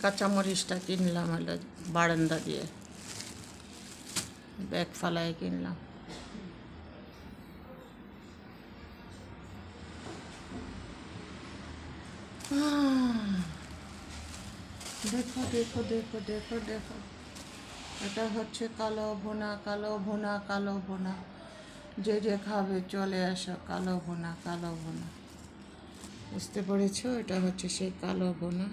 কাঁচামরিচটা কিনলাম হলো বারান্দা দিয়ে, ব্যাগ ফালায় কিনলাম। দেখো দেখো দেখো দেখো দেখো, এটা হচ্ছে কালো ভুনা, কালো ভুনা, কালো ভুনা। যে যে খাবে চলে আসো, কালো ভুনা, কালো ভুনা। বুঝতে পেরেছো? এটা হচ্ছে সেই কালো ভুনা।